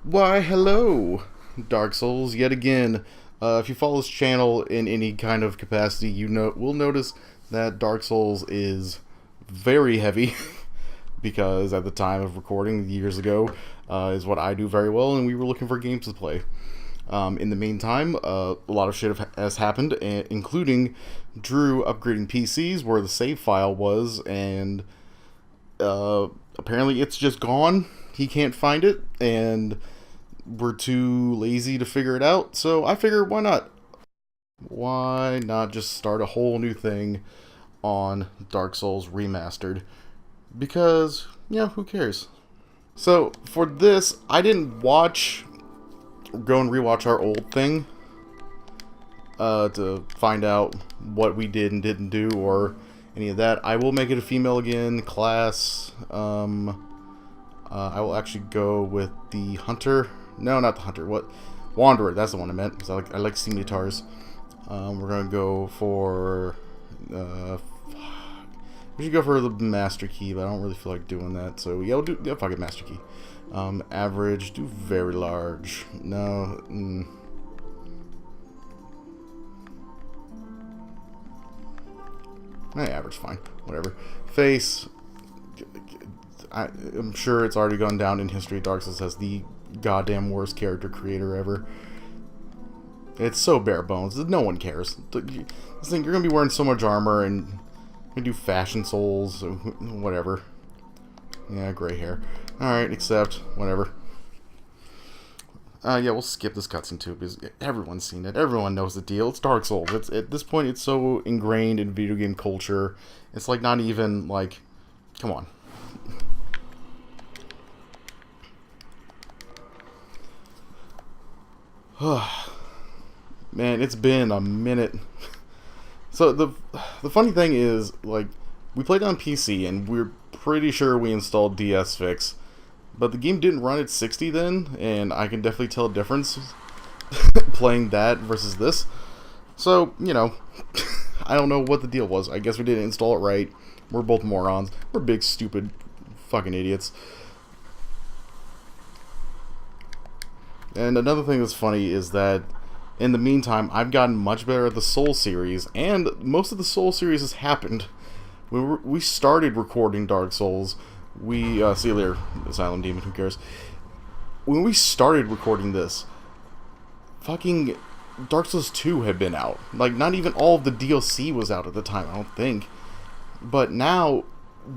Why, hello, Dark Souls, yet again. If you follow this channel in any kind of capacity, will notice that Dark Souls is very heavy, because at the time of recording, years ago, is what I do very well, and we were looking for games to play. In the meantime, a lot of shit has happened, including Drew upgrading PCs where the save file was, and apparently it's just gone. He can't find it, and we're too lazy to figure it out. So I figured, why not? Why not just start a whole new thing on Dark Souls Remastered? Because, yeah, who cares? So for this, I didn't go and rewatch our old thing to find out what we did and didn't do or any of that. I will make it a female again class. I will actually go with the Hunter. No, not the Hunter. What? Wanderer. That's the one I meant. Because I like scimitars. We're gonna go for. We should go for the Master Key, but I don't really feel like doing that. So yeah, we'll do. Yeah, fuck it, Master Key. Average. Do very large. No. Average, fine. Whatever. Face. I'm sure it's already gone down in history. Dark Souls as the goddamn worst character creator ever. It's so bare bones. No one cares. This thing, you're gonna be wearing so much armor and you do fashion souls, whatever. Yeah, gray hair. Alright, except, whatever. Yeah, we'll skip this cutscene too, because everyone's seen it. Everyone knows the deal. It's Dark Souls. At this point, it's so ingrained in video game culture. It's like not even, like, come on. Man, it's been a minute. So the funny thing is, like, we played on PC and we're pretty sure we installed DS Fix, but the game didn't run at 60 then, and I can definitely tell a difference playing that versus this. So, you know, I don't know what the deal was. I guess we didn't install it right. We're both morons. We're big, stupid, fucking idiots. And another thing that's funny is that in the meantime, I've gotten much better at the Soul series, and most of the Soul series has happened. We started recording Dark Souls. See you later, Asylum Demon, who cares? When we started recording this, fucking Dark Souls 2 had been out. Like, not even all of the DLC was out at the time, I don't think. But now,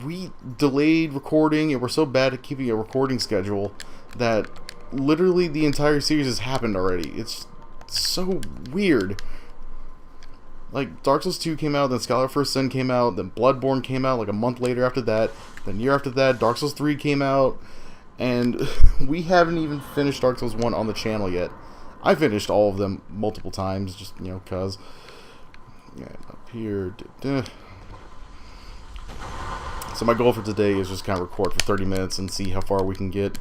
we delayed recording, and we're so bad at keeping a recording schedule that literally the entire series has happened already. It's so weird. Like, Dark Souls 2 came out, then Scholar First Sin came out, then Bloodborne came out like a month later after that, then a year after that, Dark Souls 3 came out, and we haven't even finished Dark Souls 1 on the channel yet. I finished all of them multiple times, just, you know, cuz. Yeah, up here. So my goal for today is just kind of record for 30 minutes and see how far we can get.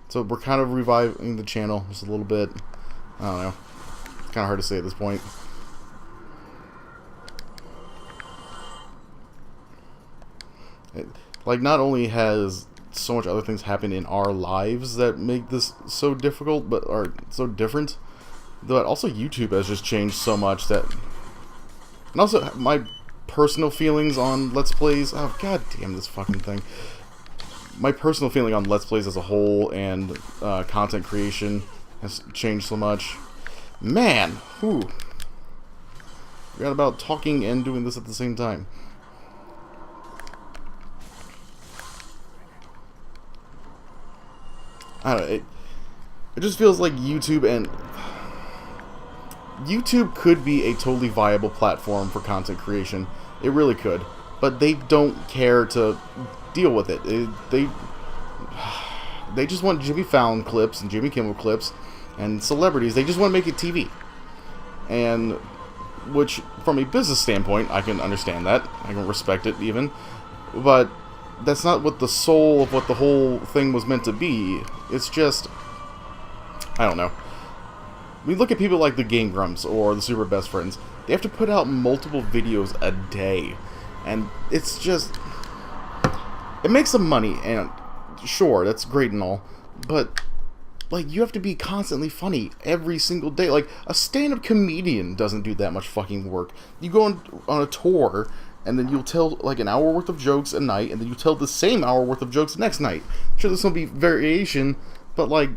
So we're kind of reviving the channel just a little bit. I don't know. It's kind of hard to say at this point. Like, not only has so much other things happened in our lives that make this so difficult, but are so different, but also YouTube has just changed so much that, and also my personal feelings on Let's Plays. Oh, god damn this fucking thing. My personal feeling on Let's Plays as a whole and content creation has changed so much. Man, whew. Forgot about talking and doing this at the same time. I don't know, it just feels like YouTube could be a totally viable platform for content creation. It really could. But they don't care to deal with it. They just want Jimmy Fallon clips and Jimmy Kimmel clips and celebrities. They just want to make it TV. And, which, from a business standpoint, I can understand that. I can respect it, even. But that's not what the soul of what the whole thing was meant to be. It's just, I don't know. We look at people like the Game Grumps or the Super Best Friends. They have to put out multiple videos a day. And it's just... It makes some money, and sure, that's great and all, but, like, you have to be constantly funny every single day. Like, a stand-up comedian doesn't do that much fucking work. You go on a tour, and then you'll tell, like, an hour worth of jokes a night, and then you tell the same hour worth of jokes next night. Sure, there's gonna be variation, but, like,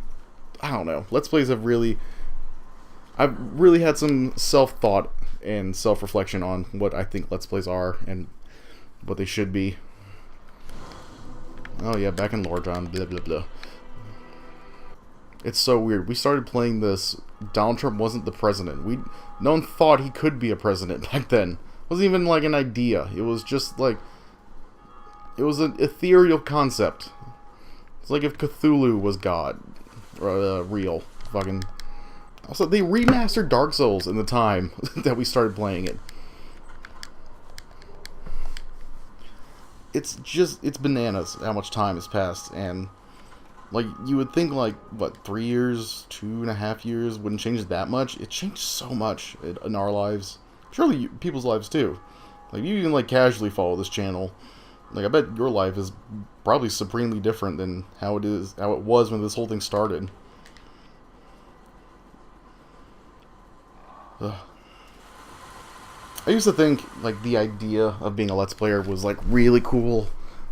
I don't know. Let's Plays have really... I've really had some self-thought and self-reflection on what I think Let's Plays are, and what they should be. Oh yeah, back in Lore John, blah blah blah. It's so weird. We started playing this. Donald Trump wasn't the president. No one thought he could be a president back then. It wasn't even like an idea. It was just like... It was an ethereal concept. It's like if Cthulhu was God. Real. Fucking... Also, they remastered Dark Souls in the time that we started playing it. It's just, it's bananas how much time has passed, and, like, you would think, like, what, 3 years, 2.5 years wouldn't change that much? It changed so much in our lives. Surely people's lives, too. Like, you even, like, casually follow this channel. Like, I bet your life is probably supremely different than how it was when this whole thing started. Ugh. I used to think, like, the idea of being a Let's Player was, like, really cool.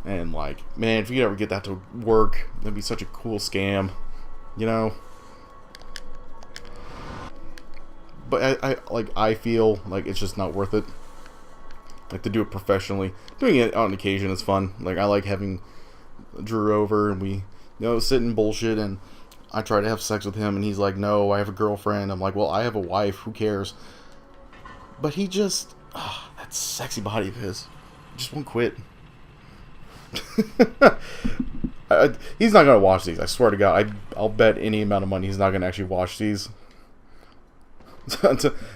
And, like, man, if you could ever get that to work, that'd be such a cool scam. You know? But I feel like it's just not worth it. Like, to do it professionally. Doing it on occasion is fun. Like, I like having Drew over and we, you know, sit and bullshit, and I try to have sex with him and he's like, no, I have a girlfriend. I'm like, well, I have a wife, who cares? But he just... that sexy body of his just won't quit. He's not going to watch these, I swear to God. I'll bet any amount of money he's not going to actually watch these.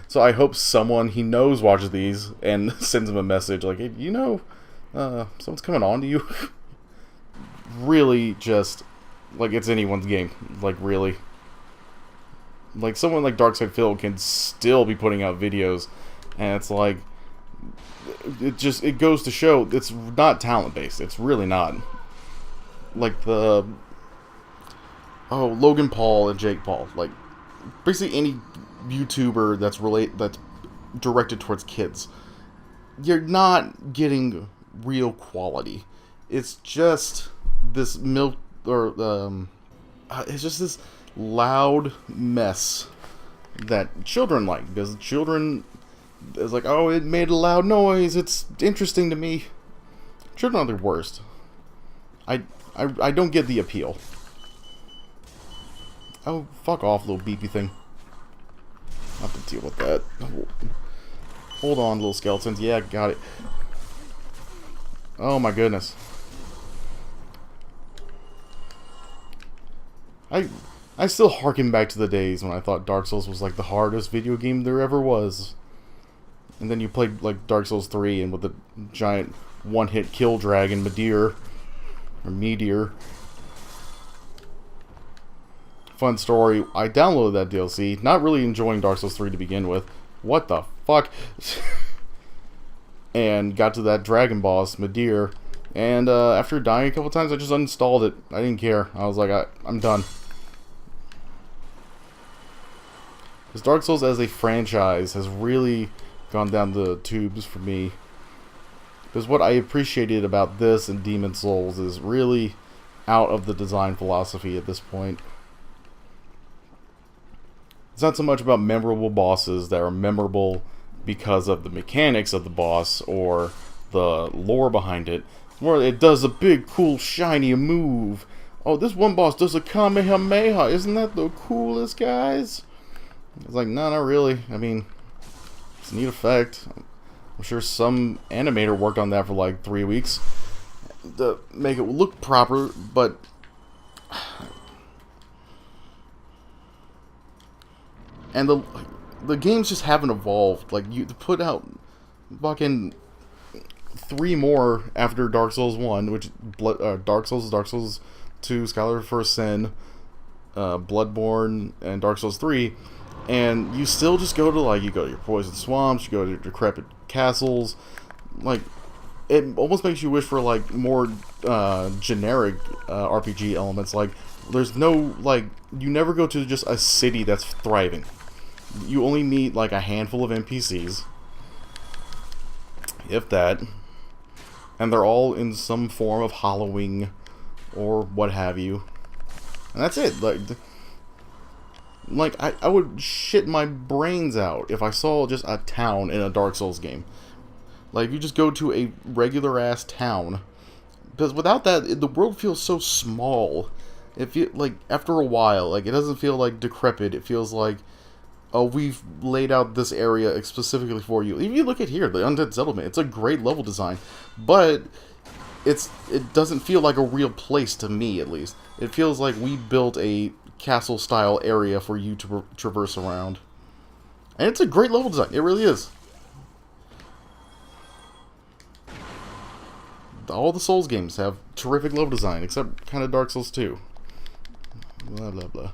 So I hope someone he knows watches these and sends him a message like, hey, you know, someone's coming on to you. Really just... Like, it's anyone's game. Like, really. Like, someone like Darkside Phil can still be putting out videos, and it's like, it goes to show it's not talent-based. It's really not. Like, Logan Paul and Jake Paul. Like, basically any YouTuber that's directed towards kids. You're not getting real quality. It's just this it's just this loud mess that children like, because children is like, oh, it made a loud noise, it's interesting to me. Children are the worst. I don't get the appeal. Oh, fuck off, little beepy thing. I'll have to deal with that. Hold on, little skeletons. Yeah, got it. Oh my goodness. I still harken back to the days when I thought Dark Souls was like the hardest video game there ever was. And then you played like Dark Souls 3 and with the giant one-hit kill dragon Meteor. Fun story, I downloaded that DLC, not really enjoying Dark Souls 3 to begin with. What the fuck? And got to that dragon boss, Meteor. And after dying a couple times, I just uninstalled it. I didn't care. I was like, I'm done. Because Dark Souls as a franchise has really gone down the tubes for me. Because what I appreciated about this and Demon Souls is really out of the design philosophy at this point. It's not so much about memorable bosses that are memorable because of the mechanics of the boss or the lore behind it. More, it does a big, cool, shiny move. Oh, this one boss does a Kamehameha. Isn't that the coolest, guys? It's like, no, not really. I mean, it's a neat effect. I'm sure some animator worked on that for like 3 weeks to make it look proper, but and the games just haven't evolved. Like, you put out fucking 3 more after Dark Souls 1, which Dark Souls 2, Scholar of First Sin, Bloodborne, and Dark Souls 3. And you still just go to, like, you go to your poison swamps, you go to your decrepit castles. Like, it almost makes you wish for like more generic RPG elements. Like there's no like you never go to just a city that's thriving. You only meet like a handful of NPCs, if that, and they're all in some form of hollowing or what have you, and that's it. Like I would shit my brains out if I saw just a town in a Dark Souls game. Like, if you just go to a regular-ass town, because without that, the world feels so small. It feels like, after a while, like, it doesn't feel, like, decrepit. It feels like, oh, we've laid out this area specifically for you. If you look at here, the Undead Settlement, it's a great level design, but it doesn't feel like a real place to me, at least. It feels like we built a castle-style area for you to traverse around. And it's a great level design. It really is. All the Souls games have terrific level design, except kind of Dark Souls 2. Blah, blah, blah.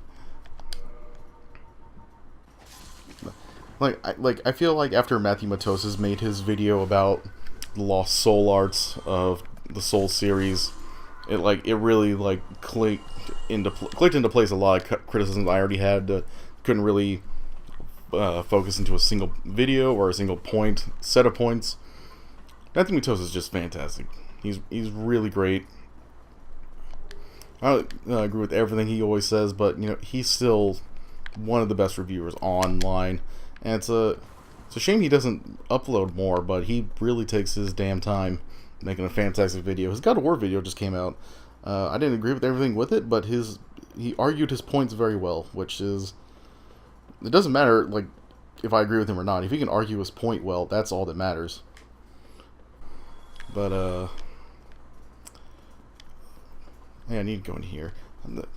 I feel like after Matthew Matosis made his video about the lost soul arts of the Souls series, it really like clicked into place a lot of criticisms I already had. Couldn't really focus into a single video or a single set of points. Matthew Matosis is just fantastic. He's really great. I agree with everything he always says, but you know, he's still one of the best reviewers online, and it's a shame he doesn't upload more, but he really takes his damn time making a fantastic video. His God of War video just came out. I didn't agree with everything with it, but he argued his points very well, which is, it doesn't matter like if I agree with him or not. If he can argue his point well, that's all that matters. But yeah, I need to go in here.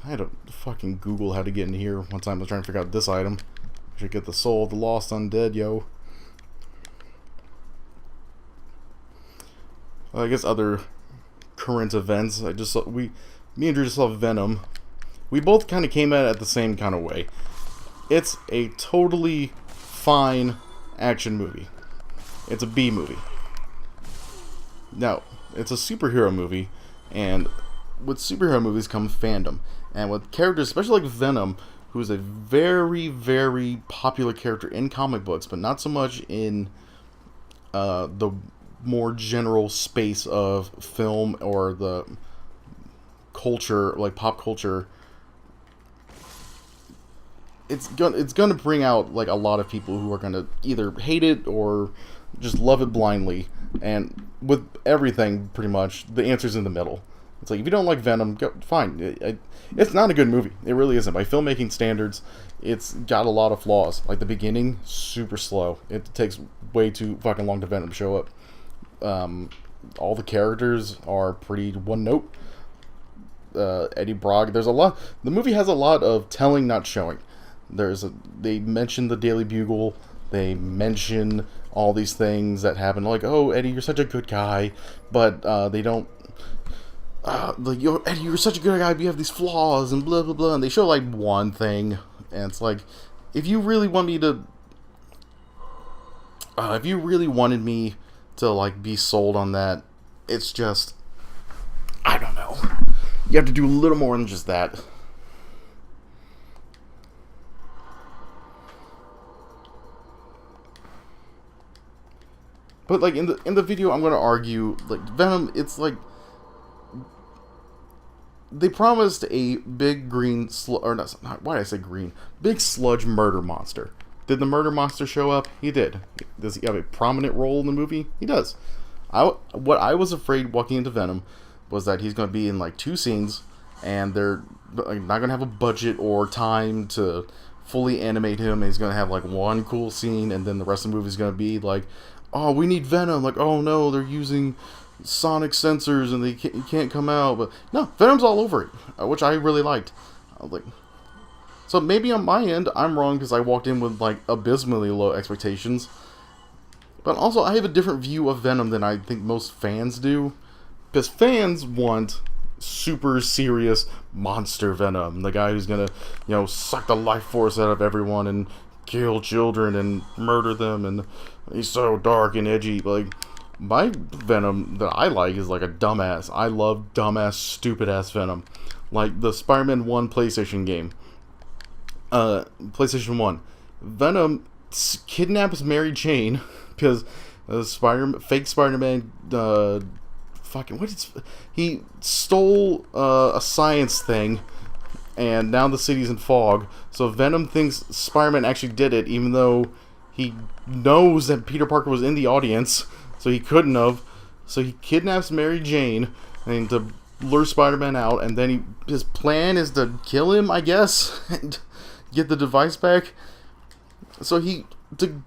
I had to fucking Google how to get in here one time. I was trying to figure out this item. I should get the soul of the lost undead, yo. I guess other current events. Me and Drew just saw Venom. We both kind of came at it the same kind of way. It's a totally fine action movie. It's a B movie. Now, it's a superhero movie, and with superhero movies comes fandom. And with characters, especially like Venom, who is a very, very popular character in comic books, but not so much in the more general space of film or the culture, like pop culture. It's gonna bring out like a lot of people who are gonna either hate it or just love it blindly. And with everything, pretty much, the answer's in the middle. It's like, if you don't like Venom, fine. It's not a good movie. It really isn't. By filmmaking standards, it's got a lot of flaws. Like, the beginning, super slow. It takes way too fucking long to Venom show up. All the characters are pretty one-note. Eddie Brock, the movie has a lot of telling, not showing. They mention the Daily Bugle. They mention all these things that happen, like, oh, Eddie, you're such a good guy, but they don't, like, Eddie, you're such a good guy, but you have these flaws, and blah, blah, blah, and they show, like, one thing, and it's like, if you really want me to, if you really wanted me to, like, be sold on that, it's just, I don't know, you have to do a little more than just that. But like in the video, I'm gonna argue like Venom. It's like they promised a big green why did I say green? Big sludge murder monster. Did the murder monster show up? He did. Does he have a prominent role in the movie? He does. What I was afraid walking into Venom was that he's gonna be in like 2 scenes, and they're not gonna have a budget or time to fully animate him. And he's gonna have like one cool scene, and then the rest of the movie is gonna be like, oh, we need Venom. Like, oh no, they're using sonic sensors and he can't come out. But no, Venom's all over it, which I really liked. So maybe on my end, I'm wrong because I walked in with like abysmally low expectations. But also, I have a different view of Venom than I think most fans do. Because fans want super serious monster Venom. The guy who's gonna, suck the life force out of everyone and kill children and murder them, and he's so dark and edgy. Like, My Venom that I like is like a dumbass. I love dumbass, stupid ass Venom. Like the Spider-Man 1 PlayStation game. PlayStation 1. Venom kidnaps Mary Jane because fake Spider-Man, he stole a science thing, and now the city's in fog. So Venom thinks Spider-Man actually did it, even though he knows that Peter Parker was in the audience, so he couldn't have. So he kidnaps Mary Jane and to lure Spider-Man out, and then his plan is to kill him, I guess, and get the device back. So to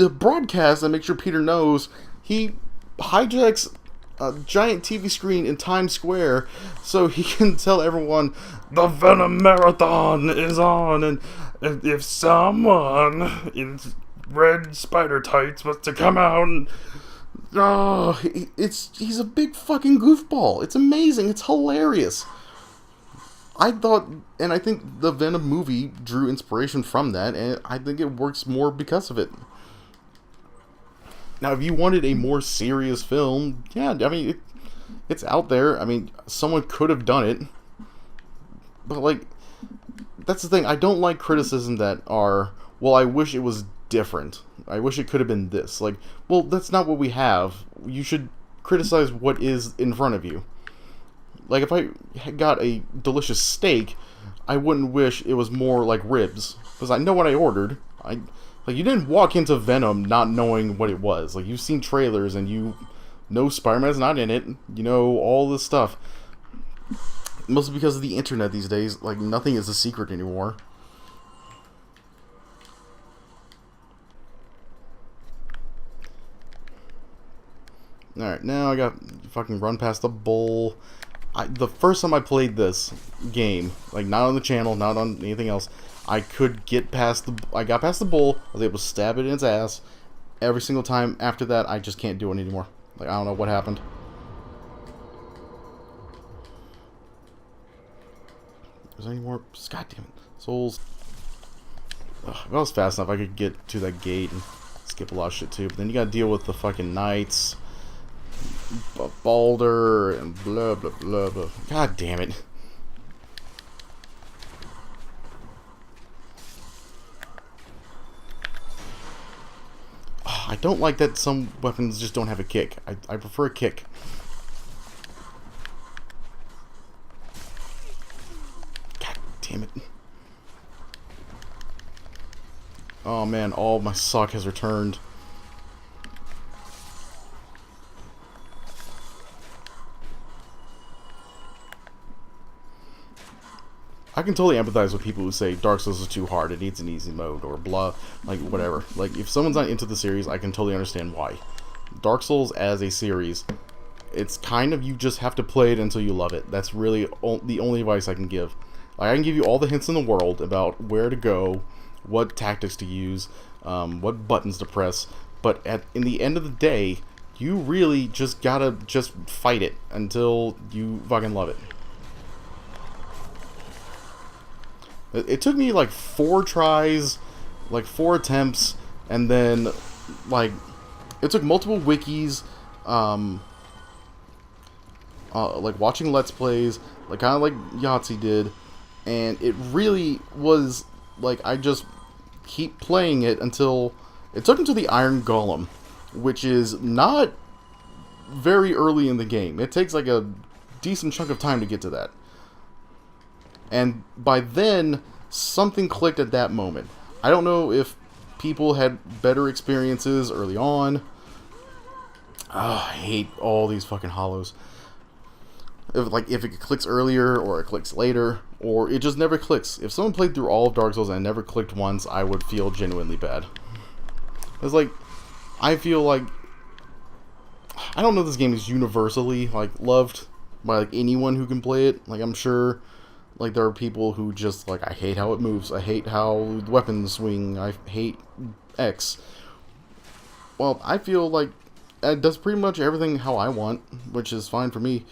broadcast and make sure Peter knows, he hijacks a giant TV screen in Times Square so he can tell everyone the Venom Marathon is on, and if someone in red spider tights was to come out and he's a big fucking goofball. It's amazing. It's hilarious. I think the Venom movie drew inspiration from that, and I think it works more because of it. Now, if you wanted a more serious film, yeah, I mean, it's out there. I mean, someone could have done it. But, like, that's the thing. I don't like criticism that are, well, I wish it was different. I wish it could have been this. Like, well, that's not what we have. You should criticize what is in front of you. Like, if I got a delicious steak, I wouldn't wish it was more like ribs. Because I know what I ordered. Like, you didn't walk into Venom not knowing what it was. Like, you've seen trailers and you know Spider-Man's not in it. You know all this stuff. Mostly because of the internet these days. Like, nothing is a secret anymore. Alright, now I got fucking run past the bull. The first time I played this game, like not on the channel, not on anything else, I got past the bull, I was able to stab it in its ass. Every single time after that, I just can't do it anymore. Like, I don't know what happened. Is there any more? God damn it. Souls. Ugh, if I was fast enough, I could get to that gate and skip a lot of shit too. But then you gotta deal with the fucking knights, Balder, and blah blah blah blah. God damn it. I don't like that some weapons just don't have a kick. I prefer a kick. God damn it. Oh man, all my suck has returned. I can totally empathize with people who say Dark Souls is too hard, it needs an easy mode, or blah, like, whatever. Like, if someone's not into the series, I can totally understand why. Dark Souls as a series, it's kind of, you just have to play it until you love it. That's really the only advice I can give. Like, I can give you all the hints in the world about where to go, what tactics to use, what buttons to press, but in the end of the day, you really just gotta fight it until you fucking love it. It took me like 4 tries, like 4 attempts, and then like it took multiple wikis, like watching Let's Plays, like kind of like Yahtzee did, and it really was like I just keep playing it until it took until the Iron Golem, which is not very early in the game. It takes like a decent chunk of time to get to that. And by then, something clicked at that moment. I don't know if people had better experiences early on. Oh, I hate all these fucking hollows. If it clicks earlier, or it clicks later, or it just never clicks. If someone played through all of Dark Souls and it never clicked once, I would feel genuinely bad. It's like, I feel like, I don't know if this game is universally, like, loved by, like, anyone who can play it. Like, I'm sure, like, there are people who just, like, I hate how it moves, I hate how the weapons swing, I hate X. Well, I feel like it does pretty much everything how I want, which is fine for me.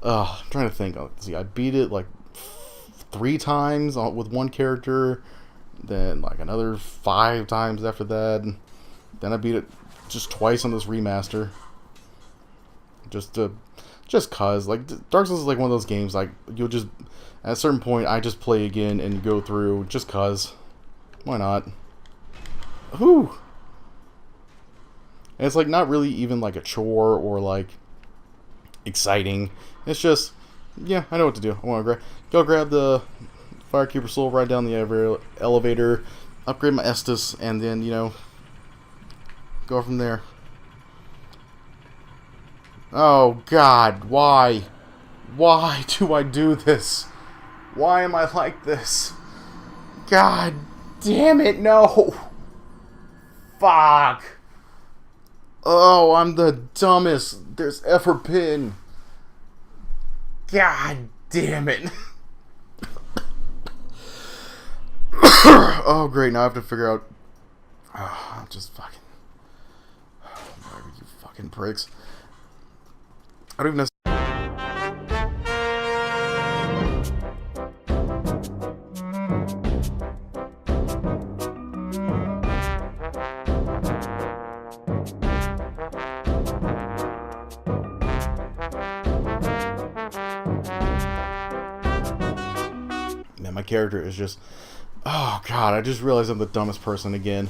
I'm trying to think. See, I beat it, like, 3 times with one character, then, like, another 5 times after that. Then I beat it just twice on this remaster. Just cause, like, Dark Souls is like one of those games, like, you'll just, at a certain point, I just play again and go through, just cause. Why not? Whew! And it's, like, not really even, like, a chore or, like, exciting. It's just, yeah, I know what to do. I want to go grab the Firekeeper Soul, ride down the elevator, upgrade my Estus, and then, you know, go from there. Oh, God, why? Why do I do this? Why am I like this? God damn it, no! Fuck! Oh, I'm the dumbest there's ever been. God damn it. Oh, great, now I have to figure out... Oh, I'm just fucking... Whatever, you fucking pricks. I don't even know. Man, my character is just... Oh, God, I just realized I'm the dumbest person again.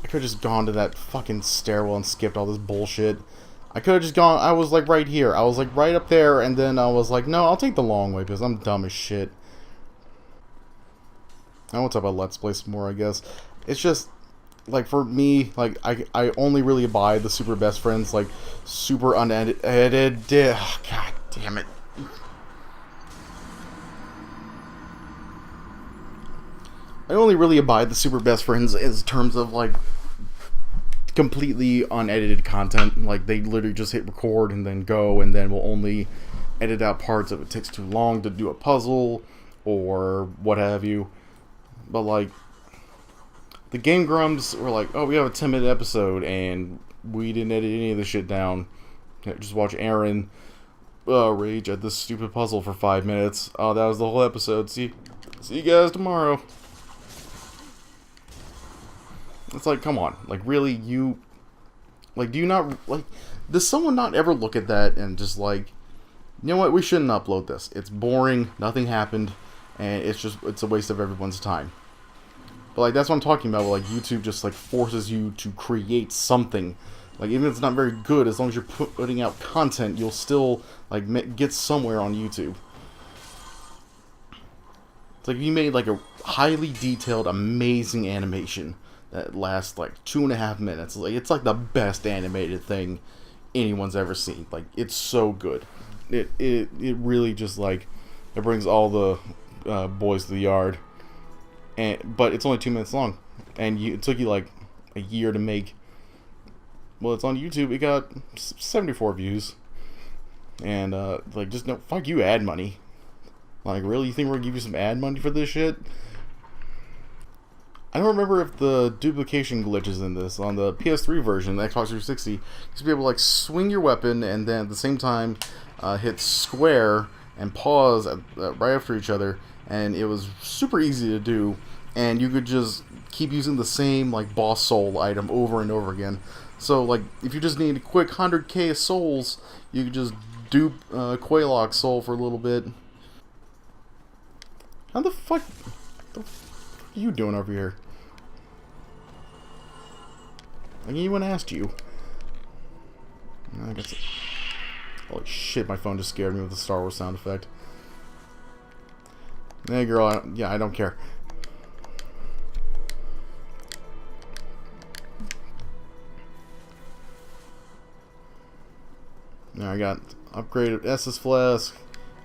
I could have just gone to that fucking stairwell and skipped all this bullshit. I could have just gone... I was, like, right here. I was, like, right up there, and then I was like, no, I'll take the long way, because I'm dumb as shit. I won't talk about Let's Play some more, I guess. It's just... Like, for me, like, I only really buy the super best friends, like, super unedited... Oh, God damn it. I only really abide the super best friends in terms of, like, completely unedited content. Like, they literally just hit record and then go, and then we'll only edit out parts if it takes too long to do a puzzle or what have you. But, like, the Game Grumps were like, oh, we have a 10-minute episode and we didn't edit any of this shit down. Just watch Aaron rage at this stupid puzzle for 5 minutes. Oh, that was the whole episode. See you guys tomorrow. It's like, come on. Like, really, you... Like, do you not... Like, does someone not ever look at that and just, like... You know what? We shouldn't upload this. It's boring. Nothing happened. And it's a waste of everyone's time. But, like, that's what I'm talking about. Like, YouTube just, like, forces you to create something. Like, even if it's not very good, as long as you're putting out content, you'll still, like, get somewhere on YouTube. It's like if you made, like, a highly detailed, amazing animation that lasts like 2.5 minutes. Like, it's like the best animated thing anyone's ever seen. Like, it's so good. It really just, like, it brings all the boys to the yard. But it's only 2 minutes long, and it took you like a year to make. Well, it's on YouTube. It got 74 views, and like, just no, fuck you, ad money. Like, really, you think we're gonna give you some ad money for this shit? I don't remember if the duplication glitch is in this. On the PS3 version, the Xbox 360, you used to be able to, like, swing your weapon and then at the same time hit square and pause right after each other, and it was super easy to do, and you could just keep using the same, like, boss soul item over and over again. So, like, if you just need a quick 100k of souls, you could just dupe Quaylock's soul for a little bit. How the fuck... What are you doing over here? Like, anyone asked you? I guess... Holy shit, my phone just scared me with the Star Wars sound effect. Hey, girl, yeah, I don't care. Now I got upgraded Estus Flask.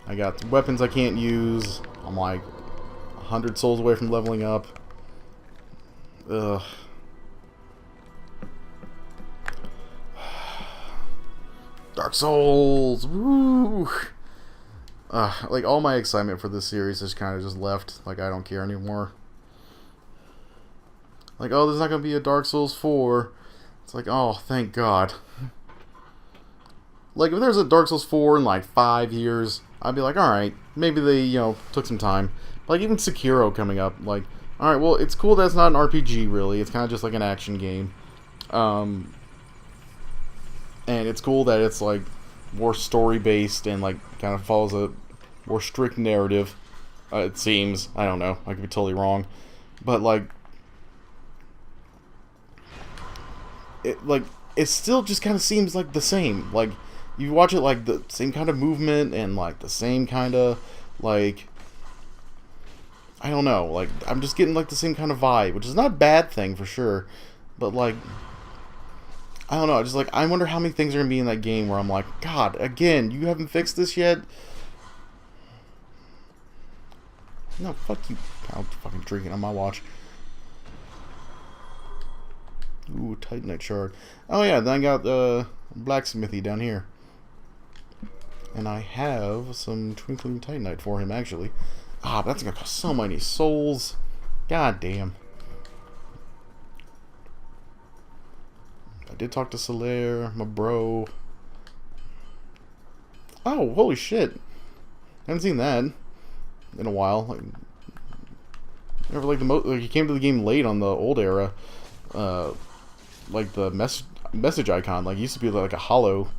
I got weapons I can't use. I'm like 100 souls away from leveling up. Ugh. Dark Souls! Woo! Like, all my excitement for this series is kind of just left. Like, I don't care anymore. Like, oh, there's not going to be a Dark Souls 4. It's like, oh, thank God. Like, if there's a Dark Souls 4 in, like, 5 years, I'd be like, alright, maybe they, you know, took some time. Like, even Sekiro coming up, like, alright, well, it's cool that it's not an RPG, really. It's kind of just like an action game. And it's cool that it's like more story based and like kind of follows a more strict narrative. It seems. I don't know. I could be totally wrong, but like it still just kind of seems like the same. Like you watch it, like the same kind of movement and like the same kind of like, I don't know. Like I'm just getting like the same kind of vibe, which is not a bad thing for sure, but like I don't know. I just like I wonder how many things are gonna be in that game where I'm like, God, again, you haven't fixed this yet. No, fuck you. I'm fucking drinking on my watch. Ooh, Titanite shard. Oh yeah, then I got blacksmithy down here. And I have some twinkling Titanite for him, actually. Ah, but that's gonna cost so many souls. God damn. I did talk to Solaire, my bro. Oh, holy shit. Haven't seen that in a while. Like, never like like he came to the game late on the old era. Like the message icon, like used to be like a hollow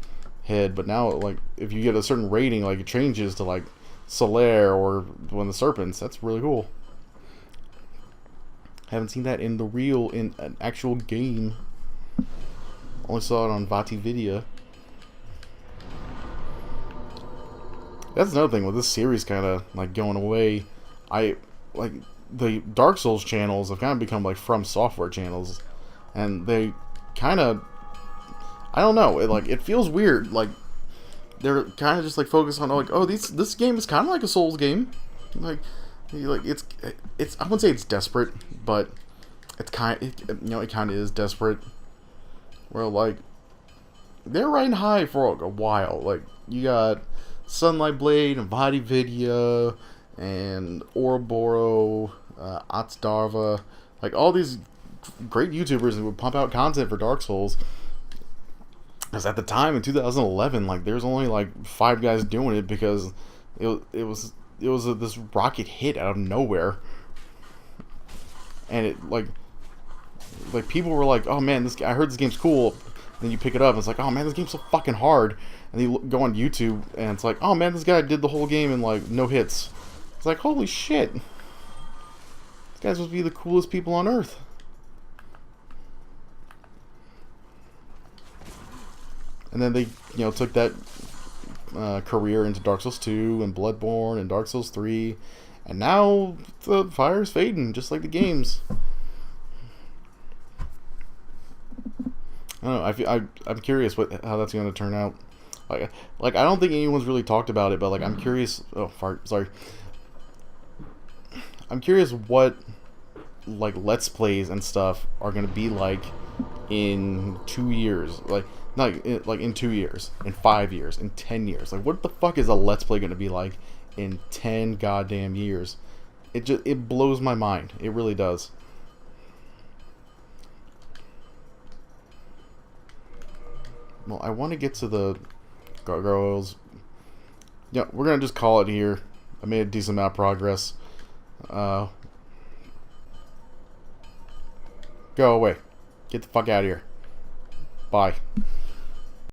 head, but now like if you get a certain rating, like it changes to like Solaire or one of the serpents. That's really cool. Haven't seen that in an actual game. Only saw it on VatiVidya. That's another thing with this series kind of like going away. I like the Dark Souls channels have kind of become like From Software channels, and they kind of, I don't know, it feels weird. Like they're kind of just like focused on like, oh, this game is kind of like a Souls game. Like it's I wouldn't say it's desperate, but it's kind of, it kind of is desperate. Where like they're riding high for a while. Like you got Sunlight Blade and VatiVidya and Ouroboros, Atsdarva, like all these great YouTubers who would pump out content for Dark Souls. Because at the time in 2011, like there's only like 5 guys doing it because it was this rocket hit out of nowhere, and it like people were like, oh man, I heard this game's cool. Then you pick it up and it's like, oh man, this game's so fucking hard. And you go on YouTube and it's like, oh man, this guy did the whole game in like no hits. It's like, holy shit, these guys must be the coolest people on earth. And then they, took that career into Dark Souls 2 and Bloodborne and Dark Souls 3, and now the fire's fading, just like the games. I don't know. I'm curious how that's going to turn out. Like I don't think anyone's really talked about it, but like I'm curious. Oh, fart. Sorry. I'm curious what like Let's Plays and stuff are going to be like in 2 years. Like not like in 2 years, in 5 years, in 10 years. Like what the fuck is a Let's Play going to be like in 10 goddamn years? It blows my mind. It really does. Well, I want to get to the gargoyles. Yeah, we're going to just call it here. I made a decent amount of progress. Go away. Get the fuck out of here. Bye.